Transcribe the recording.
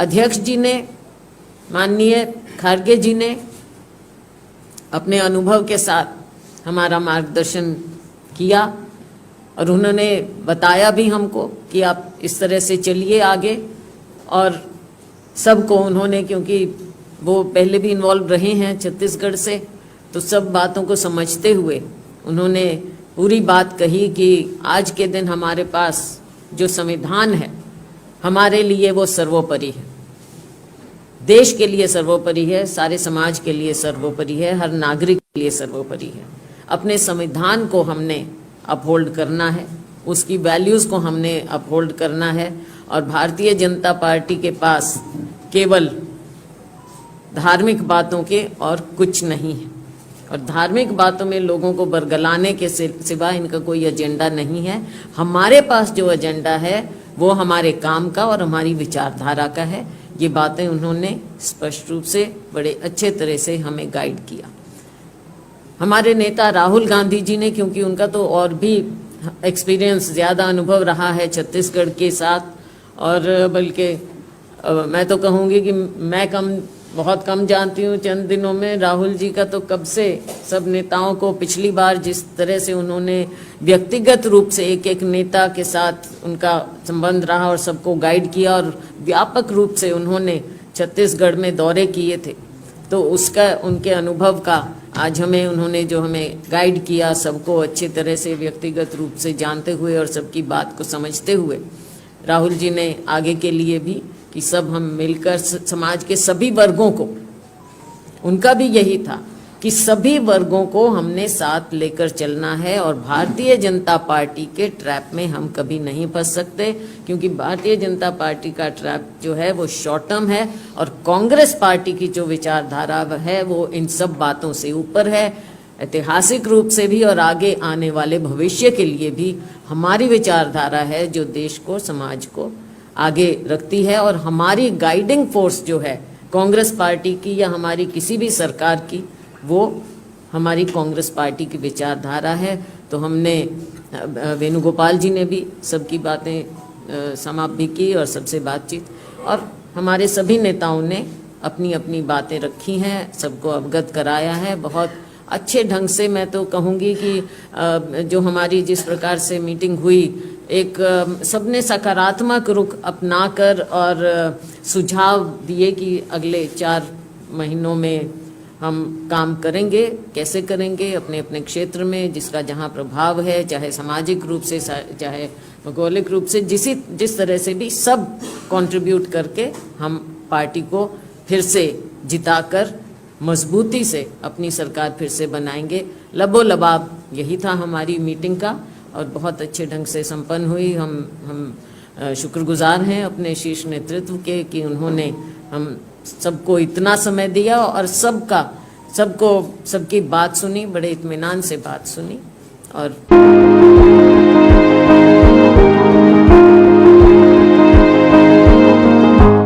अध्यक्ष जी ने, माननीय खारगे जी ने अपने अनुभव के साथ हमारा मार्गदर्शन किया और उन्होंने बताया भी हमको कि आप इस तरह से चलिए आगे। और सबको उन्होंने, क्योंकि वो पहले भी इन्वॉल्व रहे हैं छत्तीसगढ़ से, तो सब बातों को समझते हुए उन्होंने पूरी बात कही कि आज के दिन हमारे पास जो संविधान है हमारे लिए वो सर्वोपरि है, देश के लिए सर्वोपरि है, सारे समाज के लिए सर्वोपरि है, हर नागरिक के लिए सर्वोपरि है। अपने संविधान को हमने अपहोल्ड करना है, उसकी वैल्यूज़ को हमने अपहोल्ड करना है। और भारतीय जनता पार्टी के पास केवल धार्मिक बातों के और कुछ नहीं है, और धार्मिक बातों में लोगों को बरगलाने के सिवा इनका कोई एजेंडा नहीं है। हमारे पास जो एजेंडा है वो हमारे काम का और हमारी विचारधारा का है। ये बातें उन्होंने स्पष्ट रूप से बड़े अच्छे तरह से हमें गाइड किया। हमारे नेता राहुल गांधी जी ने, क्योंकि उनका तो और भी एक्सपीरियंस, ज़्यादा अनुभव रहा है छत्तीसगढ़ के साथ, और बल्कि मैं तो कहूँगी कि मैं बहुत कम जानती हूँ चंद दिनों में। राहुल जी का तो कब से सब नेताओं को, पिछली बार जिस तरह से उन्होंने व्यक्तिगत रूप से एक एक नेता के साथ उनका संबंध रहा और सबको गाइड किया, और व्यापक रूप से उन्होंने छत्तीसगढ़ में दौरे किए थे, तो उसका, उनके अनुभव का आज उन्होंने जो हमें गाइड किया, सबको अच्छी तरह से व्यक्तिगत रूप से जानते हुए और सबकी बात को समझते हुए, राहुल जी ने आगे के लिए भी कि सब हम मिलकर समाज के सभी वर्गों को, उनका भी यही था कि सभी वर्गों को हमने साथ लेकर चलना है, और भारतीय जनता पार्टी के ट्रैप में हम कभी नहीं फंस सकते, क्योंकि भारतीय जनता पार्टी का ट्रैप जो है वो शॉर्ट टर्म है, और कांग्रेस पार्टी की जो विचारधारा है वो इन सब बातों से ऊपर है। ऐतिहासिक रूप से भी और आगे आने वाले भविष्य के लिए भी हमारी विचारधारा है जो देश को, समाज को आगे रखती है। और हमारी गाइडिंग फोर्स जो है कांग्रेस पार्टी की या हमारी किसी भी सरकार की, वो हमारी कांग्रेस पार्टी की विचारधारा है। तो हमने, वेणुगोपाल जी ने भी सबकी बातें समाप्त भी की और सबसे बातचीत, और हमारे सभी नेताओं ने अपनी अपनी बातें रखी हैं, सबको अवगत कराया है बहुत अच्छे ढंग से। मैं तो कहूँगी कि जो हमारी जिस प्रकार से मीटिंग हुई, एक सबने सकारात्मक रुख अपनाकर और सुझाव दिए कि अगले 4 महीनों में हम काम करेंगे, कैसे करेंगे अपने अपने क्षेत्र में, जिसका जहाँ प्रभाव है, चाहे सामाजिक रूप से, चाहे भौगोलिक रूप से, जिस तरह से भी, सब कंट्रीब्यूट करके हम पार्टी को फिर से जिताकर मजबूती से अपनी सरकार फिर से बनाएंगे। लबोलबाब यही था हमारी मीटिंग का, और बहुत अच्छे ढंग से संपन्न हुई। हम शुक्रगुजार हैं अपने शीर्ष नेतृत्व के कि उन्होंने हम सबको इतना समय दिया और सबकी बात सुनी, बड़े इत्मीनान से बात सुनी। और